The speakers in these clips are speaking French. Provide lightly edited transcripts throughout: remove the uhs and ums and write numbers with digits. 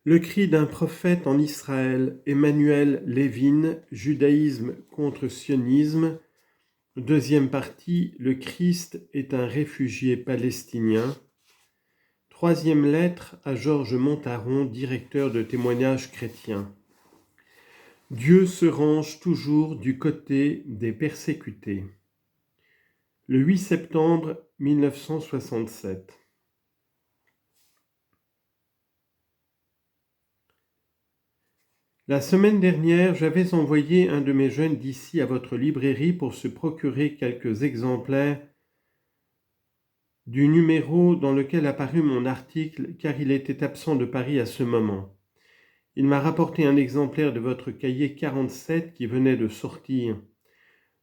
Le cri d'un prophète en Israël, Emmanuel Levin, Judaïsme contre sionisme. Deuxième partie, le Christ est un réfugié palestinien. Troisième lettre à Georges Montaron, directeur de Témoignages chrétiens. Dieu se range toujours du côté des persécutés. Le 8 septembre 1967. La semaine dernière, j'avais envoyé un de mes jeunes d'ici à votre librairie pour se procurer quelques exemplaires du numéro dans lequel apparut mon article, car il était absent de Paris à ce moment. Il m'a rapporté un exemplaire de votre cahier 47 qui venait de sortir.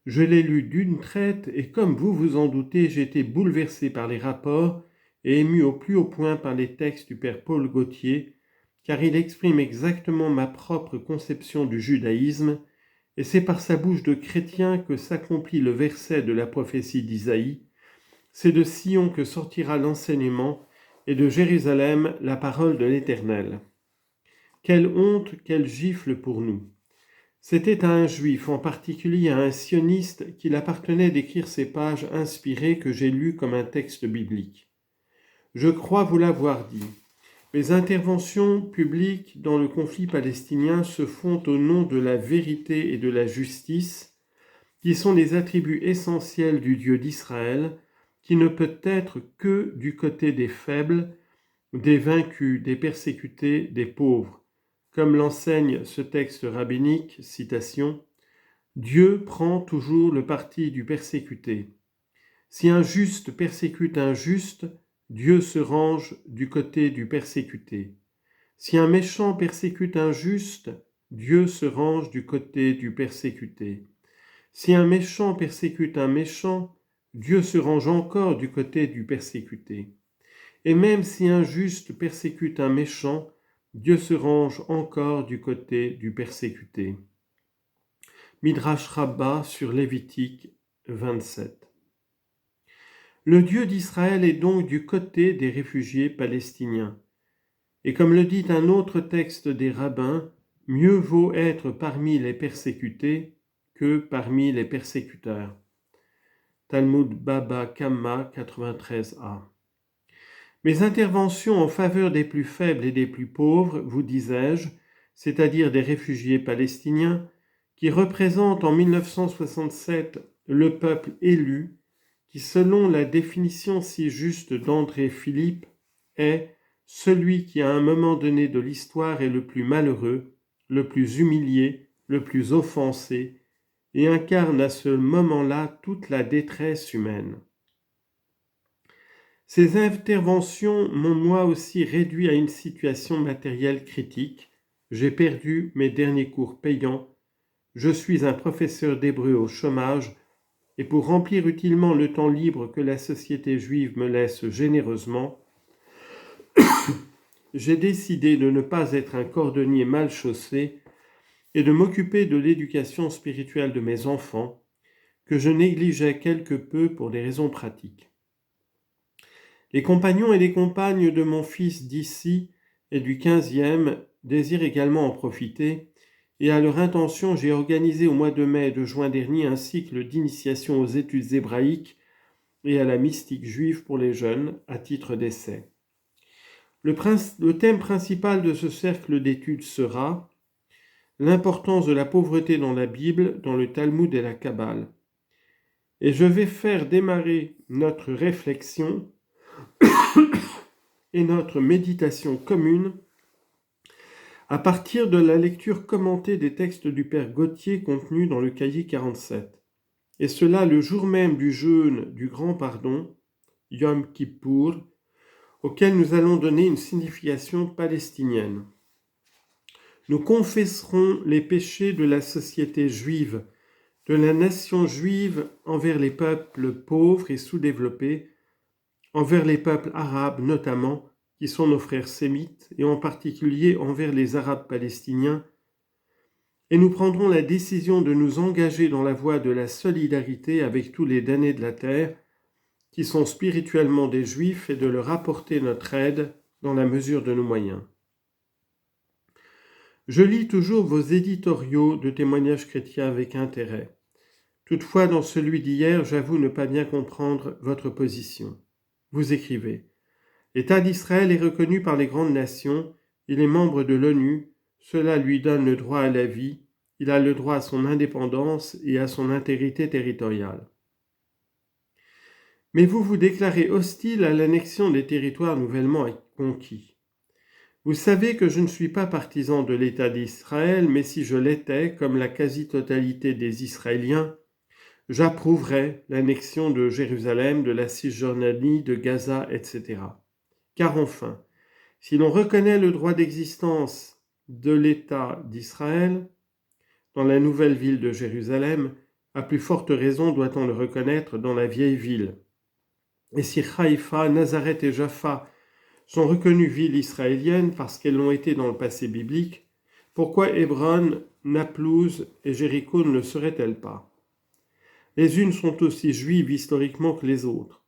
Je l'ai lu d'une traite et comme vous vous en doutez, j'ai été bouleversé par les rapports et ému au plus haut point par les textes du père Paul Gauthier, car il exprime exactement ma propre conception du judaïsme, et c'est par sa bouche de chrétien que s'accomplit le verset de la prophétie d'Isaïe. C'est de Sion que sortira l'enseignement, et de Jérusalem la parole de l'Éternel. Quelle honte, quelle gifle pour nous! C'était à un juif, en particulier à un sioniste, qu'il appartenait d'écrire ces pages inspirées que j'ai lues comme un texte biblique. Je crois vous l'avoir dit. Les interventions publiques dans le conflit palestinien se font au nom de la vérité et de la justice, qui sont les attributs essentiels du Dieu d'Israël, qui ne peut être que du côté des faibles, des vaincus, des persécutés, des pauvres. Comme l'enseigne ce texte rabbinique, citation, « Dieu prend toujours le parti du persécuté. Si un juste persécute un juste, Dieu se range du côté du persécuté. Si un méchant persécute un juste, Dieu se range du côté du persécuté. Si un méchant persécute un méchant, Dieu se range encore du côté du persécuté. Et même si un juste persécute un méchant, Dieu se range encore du côté du persécuté. » Midrash Rabbah sur Lévitique 27. Le Dieu d'Israël est donc du côté des réfugiés palestiniens. Et comme le dit un autre texte des rabbins, mieux vaut être parmi les persécutés que parmi les persécuteurs. Talmud Baba Kamma 93a. Mes interventions en faveur des plus faibles et des plus pauvres, vous disais-je, c'est-à-dire des réfugiés palestiniens, qui représentent en 1967 le peuple élu, qui selon la définition si juste d'André Philippe, est celui qui à un moment donné de l'histoire est le plus malheureux, le plus humilié, le plus offensé, et incarne à ce moment-là toute la détresse humaine. Ces interventions m'ont moi aussi réduit à une situation matérielle critique. J'ai perdu mes derniers cours payants. Je suis un professeur d'hébreu au chômage et pour remplir utilement le temps libre que la société juive me laisse généreusement, j'ai décidé de ne pas être un cordonnier mal chaussé et de m'occuper de l'éducation spirituelle de mes enfants, que je négligeais quelque peu pour des raisons pratiques. Les compagnons et les compagnes de mon fils d'ici et du 15e désirent également en profiter, et à leur intention, j'ai organisé au mois de mai et de juin dernier un cycle d'initiation aux études hébraïques et à la mystique juive pour les jeunes, à titre d'essai. Le thème principal de ce cercle d'études sera l'importance de la pauvreté dans la Bible, dans le Talmud et la Kabbale. Et je vais faire démarrer notre réflexion et notre méditation commune à partir de la lecture commentée des textes du père Gauthier contenus dans le cahier 47. Et cela le jour même du jeûne du grand pardon, Yom Kippour, auquel nous allons donner une signification palestinienne. Nous confesserons les péchés de la société juive, de la nation juive envers les peuples pauvres et sous-développés, envers les peuples arabes notamment, qui sont nos frères sémites, et en particulier envers les Arabes palestiniens, et nous prendrons la décision de nous engager dans la voie de la solidarité avec tous les damnés de la terre, qui sont spirituellement des Juifs, et de leur apporter notre aide dans la mesure de nos moyens. Je lis toujours vos éditoriaux de témoignages chrétiens avec intérêt. Toutefois, dans celui d'hier, j'avoue ne pas bien comprendre votre position. Vous écrivez « L'État d'Israël est reconnu par les grandes nations, il est membre de l'ONU, cela lui donne le droit à la vie, il a le droit à son indépendance et à son intégrité territoriale. Mais vous vous déclarez hostile à l'annexion des territoires nouvellement conquis. Vous savez que je ne suis pas partisan de l'État d'Israël, mais si je l'étais, comme la quasi-totalité des Israéliens, j'approuverais l'annexion de Jérusalem, de la Cisjordanie, de Gaza, etc. Car enfin, si l'on reconnaît le droit d'existence de l'État d'Israël dans la nouvelle ville de Jérusalem, à plus forte raison doit-on le reconnaître dans la vieille ville. Et si Haïfa, Nazareth et Jaffa sont reconnues villes israéliennes parce qu'elles l'ont été dans le passé biblique, pourquoi Hébron, Naplouse et Jéricho ne le seraient-elles pas? Les unes sont aussi juives historiquement que les autres.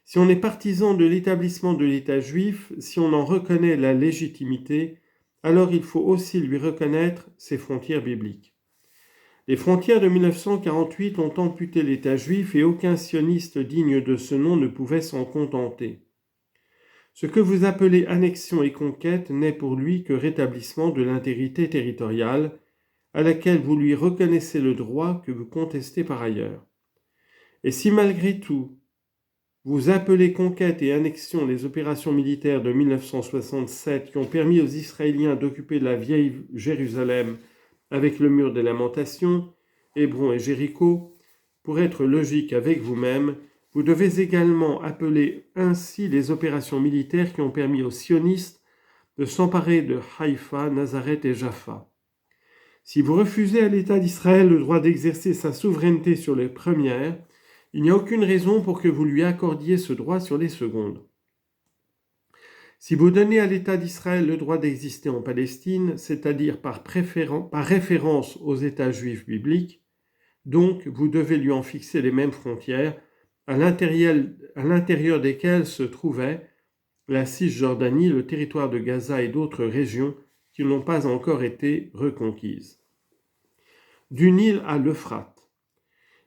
Si on est partisan de l'établissement de l'État juif, si on en reconnaît la légitimité, alors il faut aussi lui reconnaître ses frontières bibliques. Les frontières de 1948 ont amputé l'État juif et aucun sioniste digne de ce nom ne pouvait s'en contenter. Ce que vous appelez annexion et conquête n'est pour lui que rétablissement de l'intégrité territoriale, à laquelle vous lui reconnaissez le droit que vous contestez par ailleurs. Et si malgré tout, vous appelez conquête et annexion les opérations militaires de 1967 qui ont permis aux Israéliens d'occuper la vieille Jérusalem avec le mur des lamentations, Hébron et Jéricho, pour être logique avec vous-même, vous devez également appeler ainsi les opérations militaires qui ont permis aux sionistes de s'emparer de Haïfa, Nazareth et Jaffa. Si vous refusez à l'État d'Israël le droit d'exercer sa souveraineté sur les premières, il n'y a aucune raison pour que vous lui accordiez ce droit sur les secondes. Si vous donnez à l'État d'Israël le droit d'exister en Palestine, c'est-à-dire par référence aux États juifs bibliques, donc vous devez lui en fixer les mêmes frontières à l'intérieur desquelles se trouvaient la Cisjordanie, le territoire de Gaza et d'autres régions qui n'ont pas encore été reconquises. Du Nil à l'Euphrate.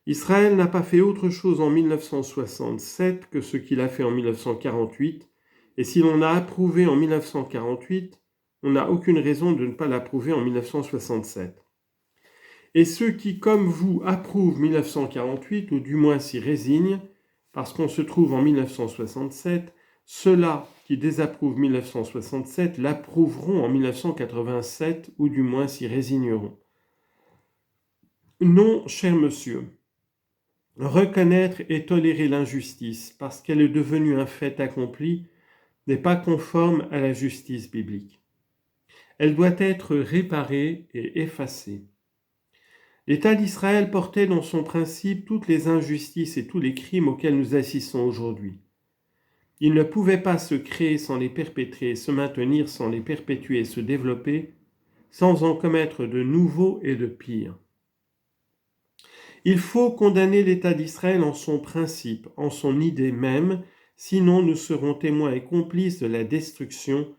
Israël n'a pas fait autre chose en 1967 que ce qu'il a fait en 1948, et si l'on a approuvé en 1948, on n'a aucune raison de ne pas l'approuver en 1967. Et ceux qui, comme vous, approuvent 1948, ou du moins s'y résignent, parce qu'on se trouve en 1967, ceux-là qui désapprouvent 1967 l'approuveront en 1987, ou du moins s'y résigneront. Non, cher monsieur, reconnaître et tolérer l'injustice parce qu'elle est devenue un fait accompli n'est pas conforme à la justice biblique. Elle doit être réparée et effacée. L'État d'Israël portait dans son principe toutes les injustices et tous les crimes auxquels nous assistons aujourd'hui. Il ne pouvait pas se créer sans les perpétrer, se maintenir sans les perpétuer et se développer, sans en commettre de nouveaux et de pires. Il faut condamner l'État d'Israël en son principe, en son idée même, sinon nous serons témoins et complices de la destruction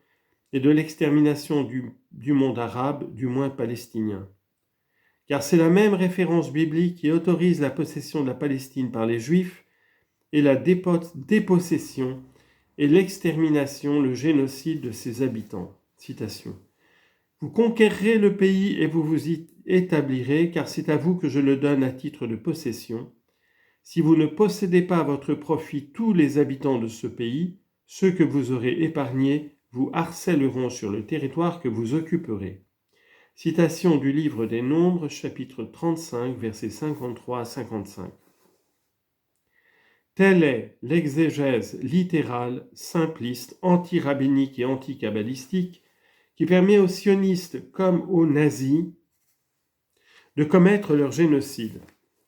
et de l'extermination du monde arabe, du moins palestinien. Car c'est la même référence biblique qui autorise la possession de la Palestine par les Juifs et la dépossession et l'extermination, le génocide de ses habitants. Citation. Vous conquérerez le pays et vous vous y établirez, car c'est à vous que je le donne à titre de possession. Si vous ne possédez pas à votre profit tous les habitants de ce pays, ceux que vous aurez épargnés vous harcèleront sur le territoire que vous occuperez. Citation du livre des Nombres, chapitre 35, versets 53 à 55. Telle est l'exégèse littérale, simpliste, anti-rabbinique et anti-kabbalistique qui permet aux sionistes comme aux nazis de commettre leur génocide.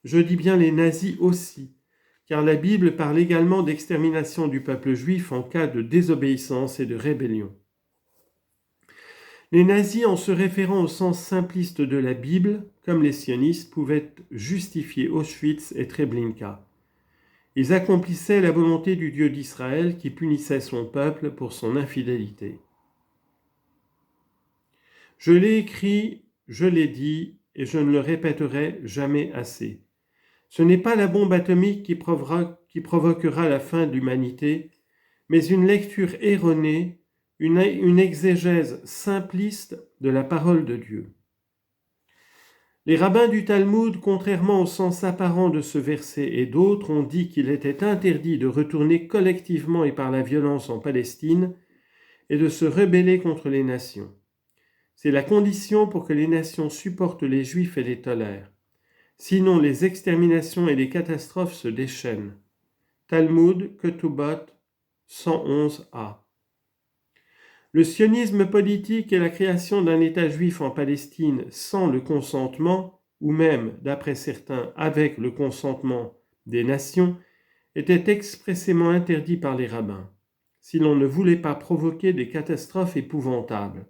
Je dis bien les nazis aussi, car la Bible parle également d'extermination du peuple juif en cas de désobéissance et de rébellion. Les nazis, en se référant au sens simpliste de la Bible, comme les sionistes, pouvaient justifier Auschwitz et Treblinka. Ils accomplissaient la volonté du Dieu d'Israël qui punissait son peuple pour son infidélité. Je l'ai écrit, je l'ai dit, et je ne le répéterai jamais assez. Ce n'est pas la bombe atomique qui provoquera la fin de l'humanité, mais une lecture erronée, une exégèse simpliste de la parole de Dieu. Les rabbins du Talmud, contrairement au sens apparent de ce verset et d'autres, ont dit qu'il était interdit de retourner collectivement et par la violence en Palestine et de se rebeller contre les nations. C'est la condition pour que les nations supportent les Juifs et les tolèrent. Sinon, les exterminations et les catastrophes se déchaînent. Talmud, Ketubot, 111a. Le sionisme politique et la création d'un État juif en Palestine sans le consentement, ou même, d'après certains, avec le consentement des nations, étaient expressément interdits par les rabbins, si l'on ne voulait pas provoquer des catastrophes épouvantables.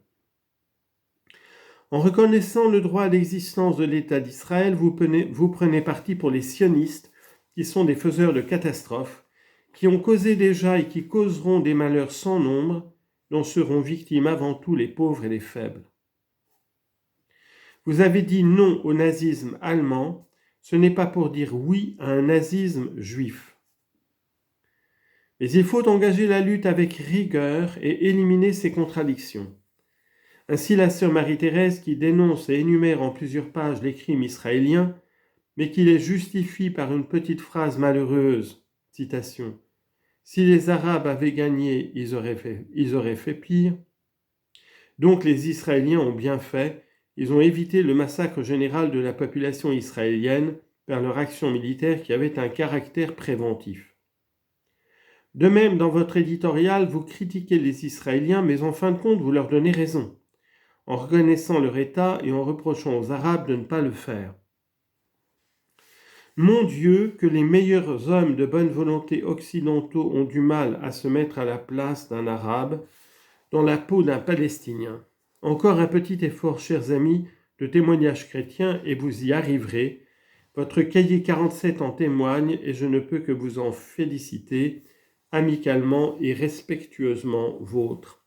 En reconnaissant le droit à l'existence de l'État d'Israël, vous prenez parti pour les sionistes, qui sont des faiseurs de catastrophes, qui ont causé déjà et qui causeront des malheurs sans nombre, dont seront victimes avant tout les pauvres et les faibles. Vous avez dit non au nazisme allemand, ce n'est pas pour dire oui à un nazisme juif. Mais il faut engager la lutte avec rigueur et éliminer ces contradictions. Ainsi la sœur Marie-Thérèse, qui dénonce et énumère en plusieurs pages les crimes israéliens, mais qui les justifie par une petite phrase malheureuse, citation, « Si les Arabes avaient gagné, ils auraient fait pire. » Donc les Israéliens ont bien fait, ils ont évité le massacre général de la population israélienne par leur action militaire qui avait un caractère préventif. De même, dans votre éditorial, vous critiquez les Israéliens, mais en fin de compte, vous leur donnez raison, en reconnaissant leur État et en reprochant aux Arabes de ne pas le faire. Mon Dieu, que les meilleurs hommes de bonne volonté occidentaux ont du mal à se mettre à la place d'un Arabe, dans la peau d'un Palestinien. Encore un petit effort, chers amis, de témoignage chrétien, et vous y arriverez. Votre cahier 47 en témoigne, et je ne peux que vous en féliciter, amicalement et respectueusement vôtre.